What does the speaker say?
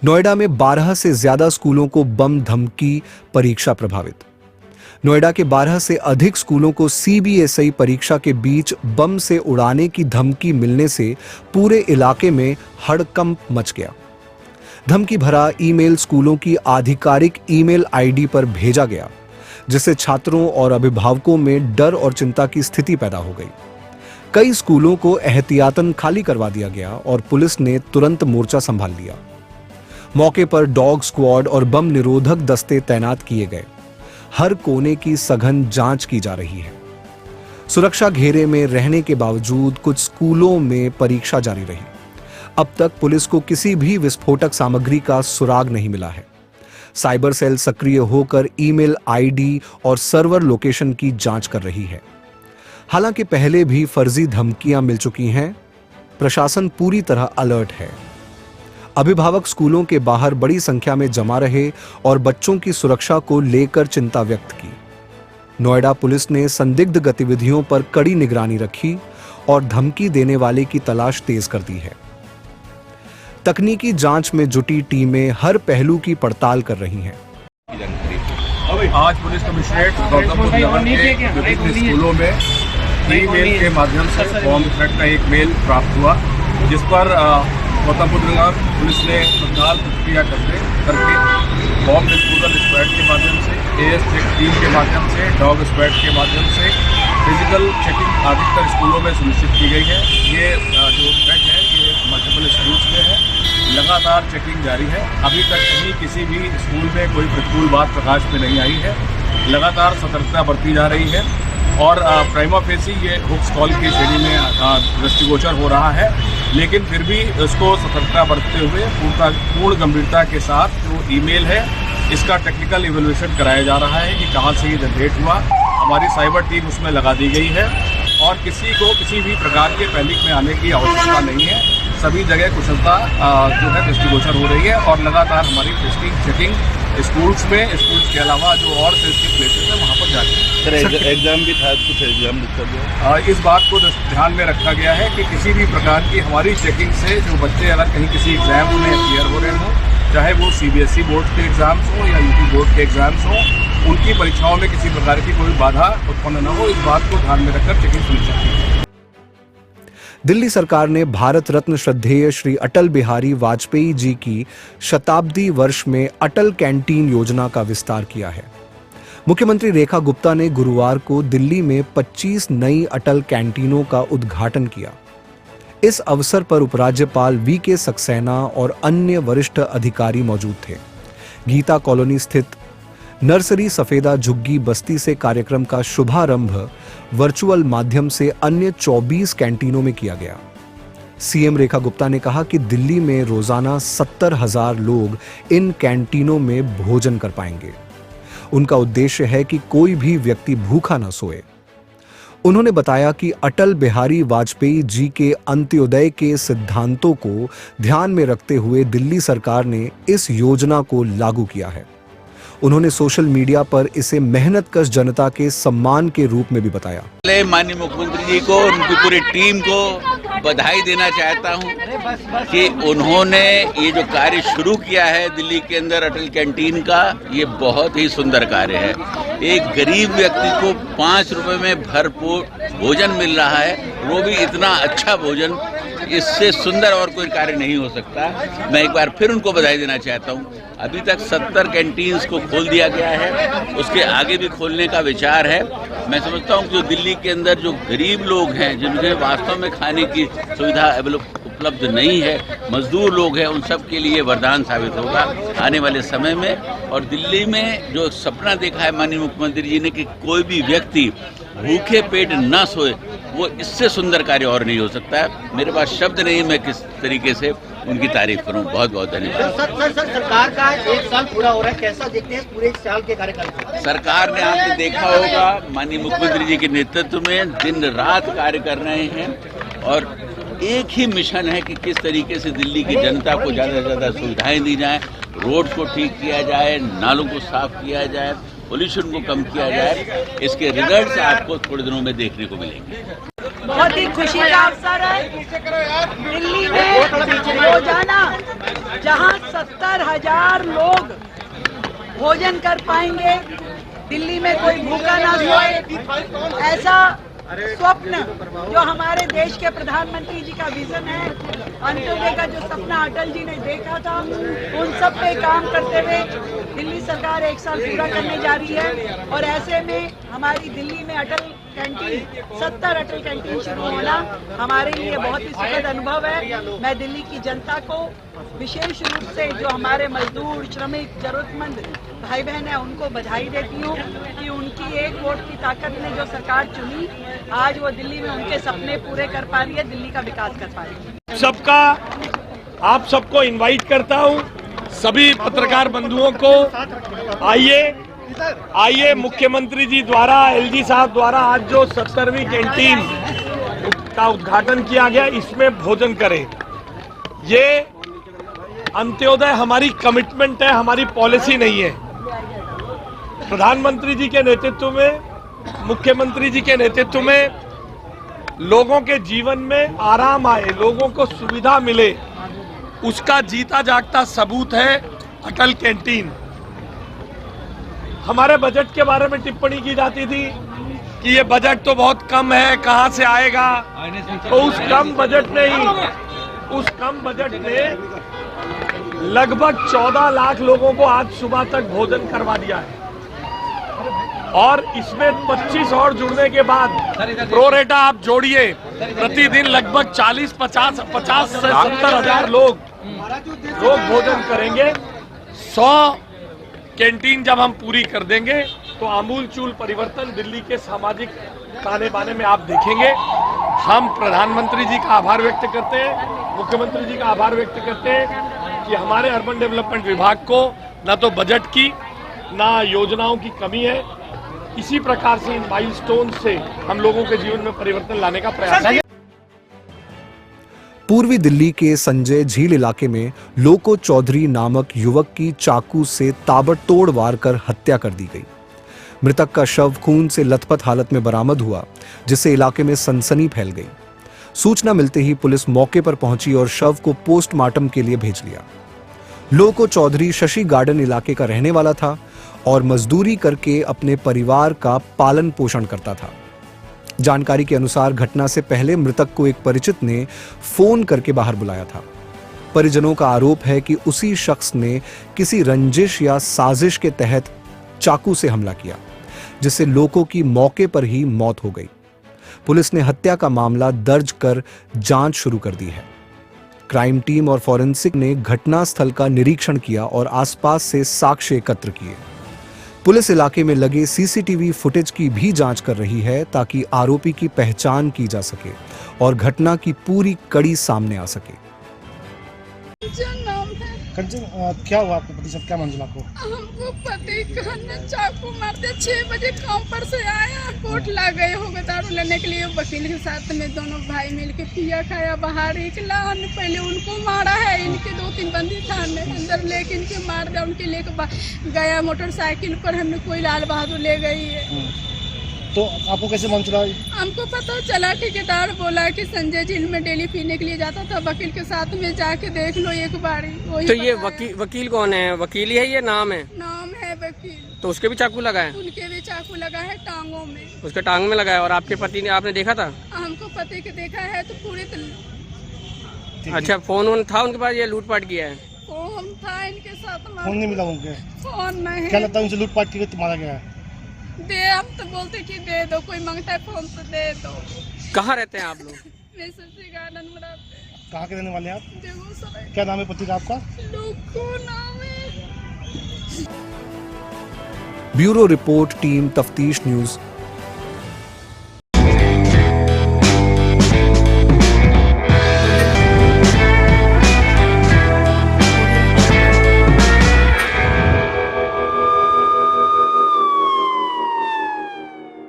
नोएडा में 12 से ज्यादा स्कूलों को बम धमकी परीक्षा प्रभावित। नोएडा के 12 से अधिक स्कूलों को सीबीएसई परीक्षा के बीच बम से उड़ाने की धमकी मिलने से पूरे इलाके में हड़कंप मच गया। धमकी भरा ईमेल स्कूलों की आधिकारिक ईमेल आईडी पर भेजा गया, जिससे छात्रों और अभिभावकों में डर और चिंता की स्थिति पैदा हो गई। कई स्कूलों को एहतियातन खाली करवा दिया गया और पुलिस ने तुरंत मोर्चा संभाल लिया। मौके पर डॉग स्क्वाड और बम निरोधक दस्ते तैनात किए गए। हर कोने की सघन जांच की जा रही है। सुरक्षा घेरे में रहने के बावजूद कुछ स्कूलों में परीक्षा जारी रही। अब तक पुलिस को किसी भी विस्फोटक सामग्री का सुराग नहीं मिला है। साइबर सेल सक्रिय होकर ईमेल आईडी और सर्वर लोकेशन की जांच कर रही है। हालांकि पहले भी फर्जी धमकियां मिल चुकी हैं। प्रशासन पूरी तरह अलर्ट है। अभिभावक स्कूलों के बाहर बड़ी संख्या में जमा रहे और बच्चों की सुरक्षा को लेकर चिंता व्यक्त की। नोएडा पुलिस ने संदिग्ध गतिविधियों पर कड़ी निगरानी रखी और धमकी देने वाले की तलाश तेज कर दी है। तकनीकी जांच में जुटी टीमें हर पहलू की पड़ताल कर रही हैं। आज पुलिस कमिश्नरेट गौतम बुद्ध नगर के विभिन्न स्कूलों में ईमेल के माध्यम से बॉम्ब थ्रेट का एक मेल प्राप्त हुआ, जिस पर गौतम बुद्ध नगर पुलिस ने तत्काल प्रतिक्रिया करके बॉम्ब डिस्पोजल स्क्वाड के माध्यम से, एएस चेक टीम के माध्यम से, डॉग स्क्वाड के माध्यम से फिजिकल चेकिंग अधिकतर स्कूलों में सुनिश्चित की गई है। ये जो थ्रेट है ये मल्टीपल स्कूल्स में है। लगातार चेकिंग जारी है। अभी तक कहीं किसी भी स्कूल में कोई प्रतिकूल बात प्रकाश में नहीं आई है। लगातार सतर्कता बरती जा रही है और प्राइमा फेसी ये हुक्स कॉल की श्रेणी में दृष्टिगोचर हो रहा है, लेकिन फिर भी इसको सतर्कता बरतते हुए पूर्ण गंभीरता के साथ जो ईमेल है इसका टेक्निकल इवैल्यूएशन कराया जा रहा है कि कहाँ से ये जनरेट हुआ। हमारी साइबर टीम उसमें लगा दी गई है और किसी को किसी भी प्रकार के पैनिक में आने की आवश्यकता नहीं है। सभी जगह कुशलता जो है दृष्टिगोचर हो रही है और लगातार हमारी टेस्टिंग चेकिंग स्कूल्स के अलावा जो और सेंसिटिव प्लेसेस है वहाँ पर जारी है। सर एग्जाम भी था, कुछ एग्जाम लिखा गया। इस बात को ध्यान में रखा गया है कि किसी भी प्रकार की हमारी चेकिंग से जो बच्चे अगर कहीं किसी एग्जाम में अपियर हो रहे हों, चाहे वो सीबीएसई बोर्ड के एग्जाम्स हों या यूपी बोर्ड के एग्जाम्स हों, उनकी परीक्षाओं में किसी प्रकार की कोई बाधा उत्पन्न न हो, इस बात को ध्यान में रखकर चेकिंग सुनिश्चित की। दिल्ली सरकार ने भारत रत्न श्रद्धेय श्री अटल बिहारी वाजपेयी जी की शताब्दी वर्ष में अटल कैंटीन योजना का विस्तार किया है। मुख्यमंत्री रेखा गुप्ता ने गुरुवार को दिल्ली में 25 नई अटल कैंटीनों का उद्घाटन किया। इस अवसर पर उपराज्यपाल वीके सक्सेना और अन्य वरिष्ठ अधिकारी मौजूद थे। गीता कॉलोनी स्थित नर्सरी सफेदा झुग्गी बस्ती से कार्यक्रम का शुभारंभ वर्चुअल माध्यम से अन्य 24 कैंटीनों में किया गया। सीएम रेखा गुप्ता ने कहा कि दिल्ली में रोजाना 70,000 लोग इन कैंटीनों में भोजन कर पाएंगे। उनका उद्देश्य है कि कोई भी व्यक्ति भूखा न सोए। उन्होंने बताया कि अटल बिहारी वाजपेयी जी के अंत्योदय के सिद्धांतों को ध्यान में रखते हुए दिल्ली सरकार ने इस योजना को लागू किया है। उन्होंने सोशल मीडिया पर इसे मेहनतकश जनता के सम्मान के रूप में भी बताया। माननीय मुख्यमंत्री जी को, उनकी पूरी टीम को बधाई देना चाहता हूं कि उन्होंने ये जो कार्य शुरू किया है दिल्ली के अंदर अटल कैंटीन का, ये बहुत ही सुंदर कार्य है। एक गरीब व्यक्ति को 5 रुपए में भरपूर भोजन मिल रहा है, वो भी इतना अच्छा भोजन। इससे सुंदर और कोई कार्य नहीं हो सकता। मैं एक बार फिर उनको बधाई देना चाहता हूं। अभी तक 70 कैंटीन्स को खोल दिया गया है, उसके आगे भी खोलने का विचार है। मैं समझता हूं कि जो दिल्ली के अंदर जो गरीब लोग हैं, जिन्हें वास्तव में खाने की सुविधा उपलब्ध नहीं है, मजदूर लोग हैं, उन सब के लिए वरदान साबित होगा आने वाले समय में। और दिल्ली में जो सपना देखा है माननीय मुख्यमंत्री जी ने कि कोई भी व्यक्ति भूखे पेट न सोए, वो इससे सुंदर कार्य और नहीं हो सकता है। मेरे पास शब्द नहीं, मैं किस तरीके से उनकी तारीफ करूं। बहुत बहुत धन्यवाद। सर सरकार का 1 साल पूरा हो रहा है, कैसा देखते हैं पूरे 1 साल के कार्यकाल को? सरकार ने आपने देखा होगा माननीय मुख्यमंत्री जी के नेतृत्व में दिन रात कार्य कर रहे हैं और एक ही मिशन है कि किस तरीके से दिल्ली की जनता को ज़्यादा से ज़्यादा सुविधाएं दी जाएं, रोड को ठीक किया जाए, नालों को साफ किया जाए, पोल्यूशन को कम किया जाए। इसके रिजल्ट्स आपको थोड़े दिनों में देखने को मिलेंगे। बहुत ही खुशी का अवसर है। दिल्ली में रोजाना जहां 70,000 लोग भोजन कर पाएंगे, दिल्ली में कोई भूखा ना सोए, ऐसा स्वप्न जो हमारे देश के प्रधानमंत्री जी का विजन है, अंत्योदय का जो सपना अटल जी ने देखा था, उन सब पे काम करते हुए दिल्ली सरकार 1 साल पूरा करने जा रही है। और ऐसे में हमारी दिल्ली में अटल कैंटीन 70 अटल कैंटीन शुरू होना हमारे लिए बहुत ही सुखद अनुभव है। मैं दिल्ली की जनता को विशेष रूप से जो हमारे मजदूर, श्रमिक, जरूरतमंद भाई बहन है, उनको बधाई देती हूँ कि उनकी एक वोट की ताकत ने जो सरकार चुनी, आज वो दिल्ली में उनके सपने पूरे कर पा रही है, दिल्ली का विकास कर पा रही है। सबका आप सबको इनवाइट करता हूँ, सभी पत्रकार बंधुओं को आइए मुख्यमंत्री जी द्वारा, एलजी साहब द्वारा आज जो 70वीं कैंटीन का उद्घाटन किया गया, इसमें भोजन करें। ये अंत्योदय हमारी कमिटमेंट है, हमारी पॉलिसी नहीं है। प्रधानमंत्री जी के नेतृत्व में, मुख्यमंत्री जी के नेतृत्व में लोगों के जीवन में आराम आए, लोगों को सुविधा मिले, उसका जीता जागता सबूत है अटल कैंटीन। हमारे बजट के बारे में टिप्पणी की जाती थी कि ये बजट तो बहुत कम है, कहां से आएगा। तो उस कम बजट में लगभग 14 लाख लोगों को आज सुबह तक भोजन करवा दिया है, और इसमें 25 और जुड़ने के बाद प्रोरेटा आप जोड़िए, प्रतिदिन लगभग 50 से 70 हजार लोग भोजन करेंगे। 100 कैंटीन जब हम पूरी कर देंगे तो आमूलचूल परिवर्तन दिल्ली के सामाजिक ताने बाने में आप देखेंगे। हम प्रधानमंत्री जी का आभार व्यक्त करते हैं, मुख्यमंत्री जी का आभार व्यक्त करते हैं कि हमारे अर्बन डेवलपमेंट विभाग को न तो बजट की, न योजनाओं की कमी है। इसी प्रकार से इन माइलस्टोन से हम लोगों के जीवन में परिवर्तन लाने का प्रयास है। पूर्वी दिल्ली के संजय झील इलाके में लोको चौधरी नामक युवक की चाकू से ताबड़तोड़ वार कर हत्या कर दी गई। मृतक का शव खून से लथपथ हालत में बरामद हुआ, जिससे इलाके में सनसनी फैल गई। सूचना मिलते ही पुलिस मौके पर पहुंची और शव को पोस्टमार्टम के लिए भेज लिया। लोको चौधरी शशि गार्डन इलाके का रहने वाला था और मजदूरी करके अपने परिवार का पालन पोषण करता था। जानकारी के अनुसार घटना से पहले मृतक को एक परिचित ने फोन करके बाहर बुलाया था। परिजनों का आरोप है कि उसी शख्स ने किसी रंजिश या साजिश के तहत चाकू से हमला किया, जिससे लोको की मौके पर ही मौत हो गई। पुलिस ने हत्या का मामला दर्ज कर जांच शुरू कर दी है। क्राइम टीम और फॉरेंसिक ने घटनास्थल का निरीक्षण किया और आसपास से साक्ष्य एकत्र किए। पुलिस इलाके में लगे सीसीटीवी फुटेज की भी जांच कर रही है ताकि आरोपी की पहचान की जा सके और घटना की पूरी कड़ी सामने आ सके। कंचन, क्या हुआ आपको पति साहब, क्या मंजिल आपको? हमको पति कहने चाकू मारते 6 बजे काम पर से आया, कोर्ट ला गए हो गए दारू लेने के लिए। वकील के साथ में दोनों भाई मिलके पिया खाया, बाहर निकला। पहले उनको मारा है, इनके 2-3 बंदी थाने अंदर लेके इनके मार दिया। उनके लेके गया मोटरसाइकिल पर, हमने कोई लाल बहादुर ले गई है। तो आपको कैसे मालूम चला? हमको पता चला, ठेकेदार बोला कि संजय झील में डेली पीने के लिए जाता था, वकील के साथ में जाके देख लो एक बारी। तो ये वकील कौन है? वकील ही है, ये नाम है? नाम है वकील। तो उसके भी चाकू लगा है? उनके भी चाकू लगा है टांगों में। उसके टांग में लगा है। और आपके पति ने, आपने देखा था? हमको पति के देखा है तो पूरे अच्छा, फोन था उनके पास? ये लूटपाट किया है? फोन था इनके साथ। फोन नहीं मिला उनके? फोन नहीं। क्या लगता है उनसे लूटपाट की मारा गया है? दे, हम तो बोलते कि दे दो, कोई मांगता है फोन तो दे दो। कहाँ रहते हैं आप लोग? मैं शशि गार्डन में रहते हैं। कहाँ के रहने वाले हैं आप? बेगूसराय। क्या नाम है पति का आपका? लोको नाम है। ब्यूरो रिपोर्ट, टीम तफ्तीश न्यूज़,